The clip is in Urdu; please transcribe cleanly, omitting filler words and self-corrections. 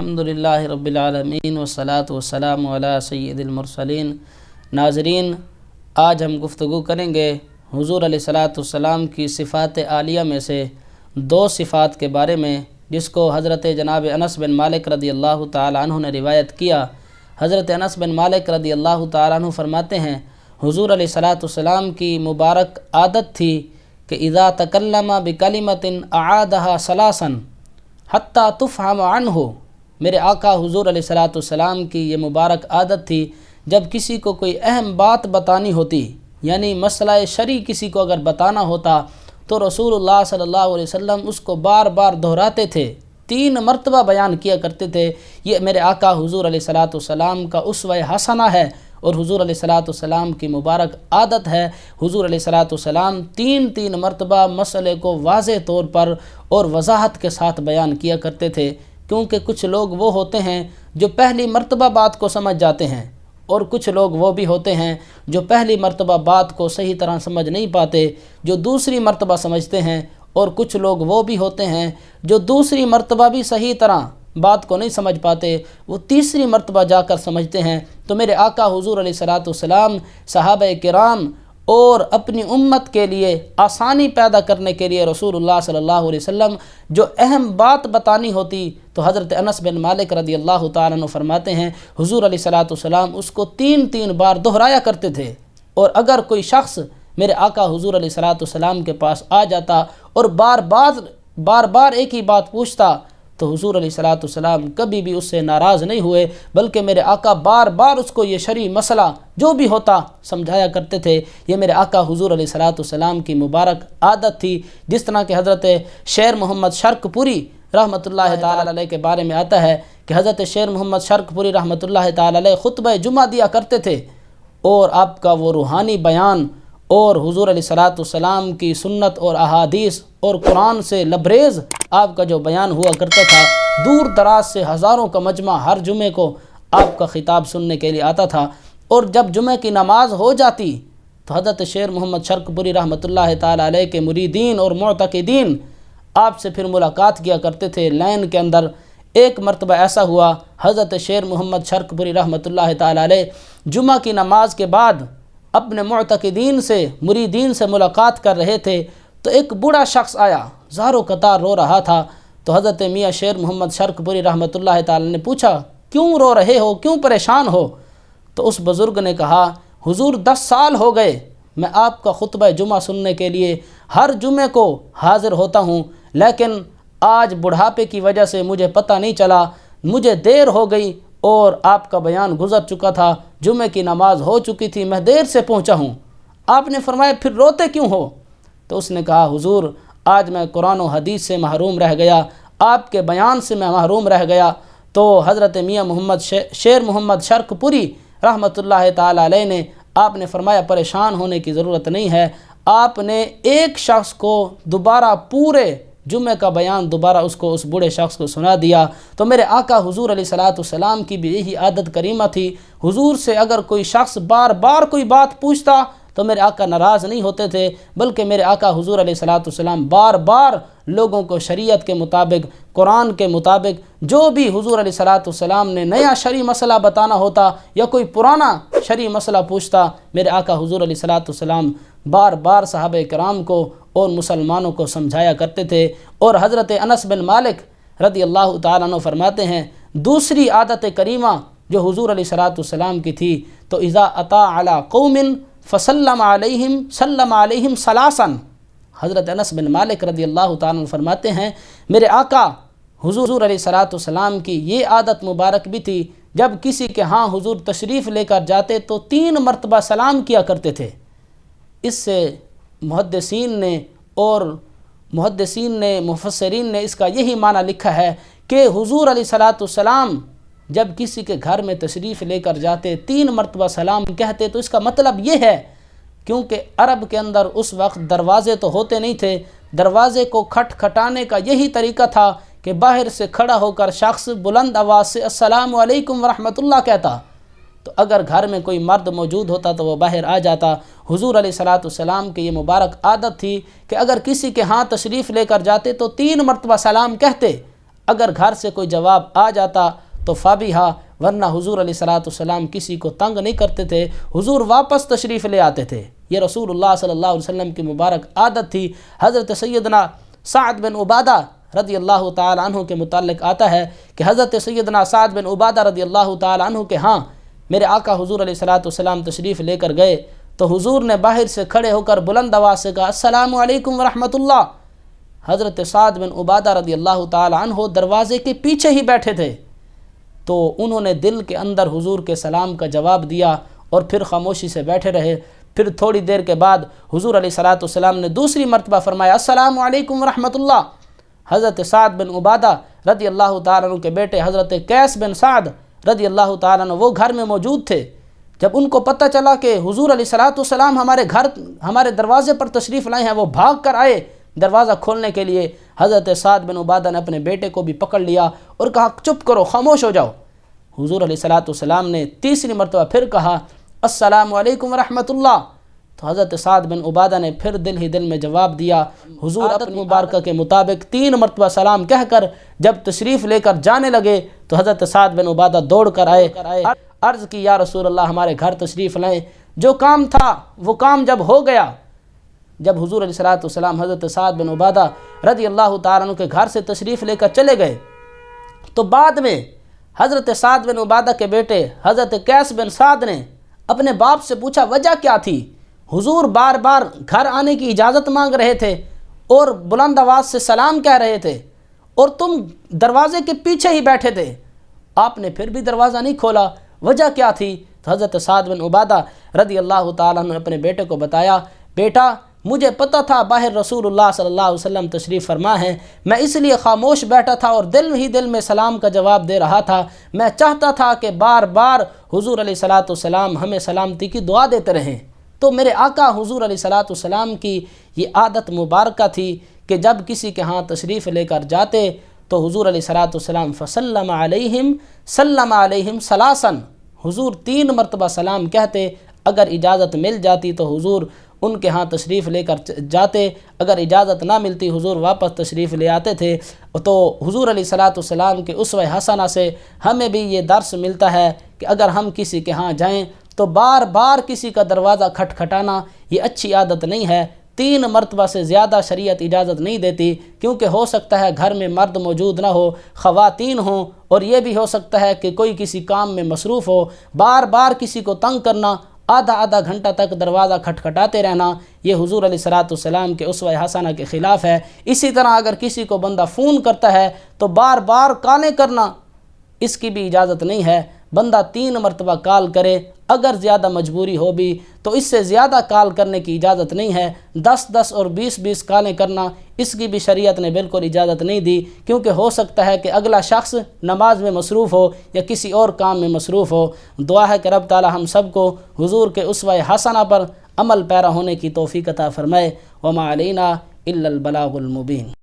الحمدللہ رب العالمین والصلاة والسلام علی سید المرسلین۔ ناظرین، آج ہم گفتگو کریں گے حضور علیہ السلام کی صفات عالیہ میں سے دو صفات کے بارے میں، جس کو حضرت جناب انس بن مالک رضی اللہ تعالی عنہ نے روایت کیا۔ حضرت انس بن مالک رضی اللہ تعالی عنہ فرماتے ہیں، حضور علیہ السلام کی مبارک عادت تھی کہ اذا تکلم بکلمۃ اعادها ثلاثا حتی تفہم عنہ۔ میرے آقا حضور علیہ السلام کی یہ مبارک عادت تھی، جب کسی کو کوئی اہم بات بتانی ہوتی، یعنی مسئلہ شرعی کسی کو اگر بتانا ہوتا تو رسول اللہ صلی اللہ علیہ وسلم اس کو بار بار دہراتے تھے، 3 مرتبہ بیان کیا کرتے تھے۔ یہ میرے آقا حضور علیہ السلام کا اسوہ حسنہ ہے اور حضور علیہ السلام کی مبارک عادت ہے۔ حضور علیہ السلام 3 مرتبہ مسئلے کو واضح طور پر اور وضاحت کے ساتھ بیان کیا کرتے تھے، کیونکہ کچھ لوگ وہ ہوتے ہیں جو پہلی مرتبہ بات کو سمجھ جاتے ہیں، اور کچھ لوگ وہ بھی ہوتے ہیں جو پہلی مرتبہ بات کو صحیح طرح سمجھ نہیں پاتے، جو دوسری مرتبہ سمجھتے ہیں، اور کچھ لوگ وہ بھی ہوتے ہیں جو دوسری مرتبہ بھی صحیح طرح بات کو نہیں سمجھ پاتے، وہ تیسری مرتبہ جا کر سمجھتے ہیں۔ تو میرے آقا حضور علیہ السلام، صحابہ کرام اور اپنی امت کے لیے آسانی پیدا کرنے کے لیے رسول اللہ صلی اللہ علیہ وسلم جو اہم بات بتانی ہوتی تو حضرت انس بن مالک رضی اللہ تعالیٰ عنہ فرماتے ہیں، حضور علیہ السلام اس کو 3 بار دہرایا کرتے تھے۔ اور اگر کوئی شخص میرے آقا حضور علیہ السلام کے پاس آ جاتا اور بار بار ایک ہی بات پوچھتا تو حضور علیہ السلام کبھی بھی اس سے ناراض نہیں ہوئے، بلکہ میرے آقا بار بار اس کو یہ شرعی مسئلہ جو بھی ہوتا سمجھایا کرتے تھے۔ یہ میرے آقا حضور علیہ السلام کی مبارک عادت تھی، جس طرح کہ حضرت شیر محمد شرق پوری رحمۃ اللہ تعالی علیہ کے بارے میں آتا ہے کہ حضرت شیر محمد شرق پوری رحمۃ اللہ تعالی علیہ خطبہ جمعہ دیا کرتے تھے، اور آپ کا وہ روحانی بیان اور حضور علیہ السلام کی سنت اور احادیث اور قرآن سے لبریز آپ کا جو بیان ہوا کرتا تھا، دور دراز سے ہزاروں کا مجمع ہر جمعے کو آپ کا خطاب سننے کے لیے آتا تھا۔ اور جب جمعہ کی نماز ہو جاتی تو حضرت شیر محمد شرق پوری رحمۃ اللہ تعالی علیہ کے مریدین اور معتقدین آپ سے پھر ملاقات کیا کرتے تھے لین کے اندر۔ ایک مرتبہ ایسا ہوا، حضرت شیر محمد شرق پوری رحمۃ اللہ تعالی علیہ جمعہ کی نماز کے بعد اپنے معتقدین سے مریدین سے ملاقات کر رہے تھے، تو ایک بوڑھا شخص آیا، زار و قطار رو رہا تھا۔ تو حضرت میاں شیر محمد شرق پوری رحمۃ اللہ تعالی نے پوچھا، کیوں رو رہے ہو، کیوں پریشان ہو؟ تو اس بزرگ نے کہا، حضور 10 سال ہو گئے میں آپ کا خطبہ جمعہ سننے کے لیے ہر جمعے کو حاضر ہوتا ہوں، لیکن آج بڑھاپے کی وجہ سے مجھے پتہ نہیں چلا، مجھے دیر ہو گئی اور آپ کا بیان گزر چکا تھا، جمعے کی نماز ہو چکی تھی، میں دیر سے پہنچا ہوں۔ آپ نے فرمایا، پھر روتے کیوں ہو؟ تو اس نے کہا، حضور آج میں قرآن و حدیث سے محروم رہ گیا، آپ کے بیان سے میں محروم رہ گیا۔ تو حضرت میاں محمد شیر محمد شرق پوری رحمۃ اللہ تعالی علیہ نے آپ نے فرمایا، پریشان ہونے کی ضرورت نہیں ہے، آپ نے ایک شخص کو دوبارہ پورے جمعہ کا بیان دوبارہ اس بوڑھے شخص کو سنا دیا۔ تو میرے آقا حضور علیہ السلام کی بھی یہی عادت کریمہ تھی، حضور سے اگر کوئی شخص بار بار کوئی بات پوچھتا تو میرے آقا ناراض نہیں ہوتے تھے، بلکہ میرے آقا حضور علیہ السلام بار بار لوگوں کو شریعت کے مطابق، قرآن کے مطابق جو بھی حضور علیہ السلام نے نیا شرعی مسئلہ بتانا ہوتا یا کوئی پرانا شرعی مسئلہ پوچھتا، میرے آقا حضور علیہ السلام بار بار صحابہ کرام کو اور مسلمانوں کو سمجھایا کرتے تھے۔ اور حضرت انس بن مالک رضی اللہ تعالیٰ عنہ فرماتے ہیں، دوسری عادت کریمہ جو حضور علیہ السلام کی تھی، تو اذا اتا علی قوم فسلم علیہم سلم علیہم ثلاثا۔ حضرت انس بن مالک رضی اللہ تعالیٰ عنہ فرماتے ہیں، میرے آقا حضور علیہ السلام کی یہ عادت مبارک بھی تھی، جب کسی کے ہاں حضور تشریف لے کر جاتے تو 3 مرتبہ سلام کیا کرتے تھے۔ اس سے محدثین نے مفسرین نے اس کا یہی معنی لکھا ہے کہ حضور علیہ السلام جب کسی کے گھر میں تشریف لے کر جاتے 3 مرتبہ سلام کہتے، تو اس کا مطلب یہ ہے، کیونکہ عرب کے اندر اس وقت دروازے تو ہوتے نہیں تھے، دروازے کو کھٹکھٹانے کا یہی طریقہ تھا کہ باہر سے کھڑا ہو کر شخص بلند آواز سے السلام علیکم ورحمۃ اللہ کہتا، تو اگر گھر میں کوئی مرد موجود ہوتا تو وہ باہر آ جاتا۔ حضور علیہ السلام کی یہ مبارک عادت تھی کہ اگر کسی کے ہاں تشریف لے کر جاتے تو 3 مرتبہ سلام کہتے۔ اگر گھر سے کوئی جواب آ جاتا تو فابیہا، ورنہ حضور علیہ الصلوۃ والسلام کسی کو تنگ نہیں کرتے تھے، حضور واپس تشریف لے آتے تھے۔ یہ رسول اللہ صلی اللہ علیہ وسلم کی مبارک عادت تھی۔ حضرت سیدنا سعد بن عبادہ رضی اللہ تعالی عنہ کے متعلق آتا ہے کہ حضرت سیدنا سعد بن عبادہ رضی اللہ تعالی عنہ کے ہاں میرے آقا حضور علیہ الصلوۃ والسلام تشریف لے کر گئے تو حضور نے باہر سے کھڑے ہو کر بلند آواز سے کہا السلام علیکم ورحمۃ اللہ۔ حضرت سعد بن عبادہ رضی اللہ تعالی عنہ دروازے کے پیچھے ہی بیٹھے تھے، تو انہوں نے دل کے اندر حضور کے سلام کا جواب دیا اور پھر خاموشی سے بیٹھے رہے۔ پھر تھوڑی دیر کے بعد حضور علیہ الصلوۃ والسلام نے دوسری مرتبہ فرمایا السلام علیکم ورحمۃ اللہ۔ حضرت سعد بن عبادہ رضی اللہ تعالیٰ عنہ کے بیٹے حضرت قیس بن سعد رضی اللہ تعالیٰ عنہ وہ گھر میں موجود تھے۔ جب ان کو پتہ چلا کہ حضور علیہ الصلوۃ والسلام ہمارے دروازے پر تشریف لائے ہیں، وہ بھاگ کر آئے دروازہ کھولنے کے لیے۔ حضرت سعد بن عبادہ نے اپنے بیٹے کو بھی پکڑ لیا اور کہا چپ کرو، خاموش ہو جاؤ۔ حضور علیہ الصلوۃ والسلام نے تیسری مرتبہ پھر کہا السلام علیکم ورحمۃ اللہ، تو حضرت سعد بن عبادہ نے پھر دل ہی دل میں جواب دیا۔ حضور اپنی مبارکہ کے مطابق 3 مرتبہ سلام کہہ کر جب تشریف لے کر جانے لگے تو حضرت سعد بن عبادہ دوڑ کر آئے، عرض کی یا رسول اللہ ہمارے گھر تشریف لائیں۔ جو کام تھا وہ کام جب ہو گیا، جب حضور علیہ الصلوۃ والسلام حضرت سعد بن عبادہ رضی اللہ تعالیٰ عنہ کے گھر سے تشریف لے کر چلے گئے تو بعد میں حضرت سعد بن عبادہ کے بیٹے حضرت قیس بن سعد نے اپنے باپ سے پوچھا وجہ کیا تھی؟ حضور بار بار گھر آنے کی اجازت مانگ رہے تھے اور بلند آواز سے سلام کہہ رہے تھے اور تم دروازے کے پیچھے ہی بیٹھے تھے، آپ نے پھر بھی دروازہ نہیں کھولا، وجہ کیا تھی؟ تو حضرت سعد بن عبادہ رضی اللہ تعالیٰ عنہ نے اپنے بیٹے کو بتایا بیٹا مجھے پتہ تھا باہر رسول اللہ صلی اللہ علیہ وسلم تشریف فرما ہے، میں اس لیے خاموش بیٹھا تھا اور دل ہی دل میں سلام کا جواب دے رہا تھا۔ میں چاہتا تھا کہ بار بار حضور علیہ الصلوۃ والسلام ہمیں سلامتی کی دعا دیتے رہیں۔ تو میرے آقا حضور علیہ الصلوۃ والسلام کی یہ عادت مبارکہ تھی کہ جب کسی کے ہاں تشریف لے کر جاتے تو حضور علیہ الصلوۃ والسلام فسلم علیہم ثلاثا، حضور 3 مرتبہ سلام کہتے، اگر اجازت مل جاتی تو حضور ان کے ہاں تشریف لے کر جاتے، اگر اجازت نہ ملتی حضور واپس تشریف لے آتے تھے۔ تو حضور علیہ الصلوۃ والسلام کے اسوہ حسنہ سے ہمیں بھی یہ درس ملتا ہے کہ اگر ہم کسی کے ہاں جائیں تو بار بار کسی کا دروازہ کھٹکھٹانا یہ اچھی عادت نہیں ہے۔ 3 مرتبہ سے زیادہ شریعت اجازت نہیں دیتی، کیونکہ ہو سکتا ہے گھر میں مرد موجود نہ ہو، خواتین ہوں، اور یہ بھی ہو سکتا ہے کہ کوئی کسی کام میں مصروف ہو۔ بار بار کسی کو تنگ کرنا، آدھا گھنٹہ تک دروازہ کھٹکھٹاتے رہنا، یہ حضور علیہ الصلوۃ والسلام کے اسوہ حسنہ کے خلاف ہے۔ اسی طرح اگر کسی کو بندہ فون کرتا ہے تو بار بار کالیں کرنا، اس کی بھی اجازت نہیں ہے۔ بندہ 3 مرتبہ کال کرے، اگر زیادہ مجبوری ہو بھی تو اس سے زیادہ کال کرنے کی اجازت نہیں ہے۔ 10 اور 20 کالیں کرنا، اس کی بھی شریعت نے بالکل اجازت نہیں دی، کیونکہ ہو سکتا ہے کہ اگلا شخص نماز میں مصروف ہو یا کسی اور کام میں مصروف ہو۔ دعا ہے کہ رب تعالی ہم سب کو حضور کے اسوہ حسنہ پر عمل پیرا ہونے کی توفیق عطا فرمائے۔ وما علینا الا البلاغ المبین۔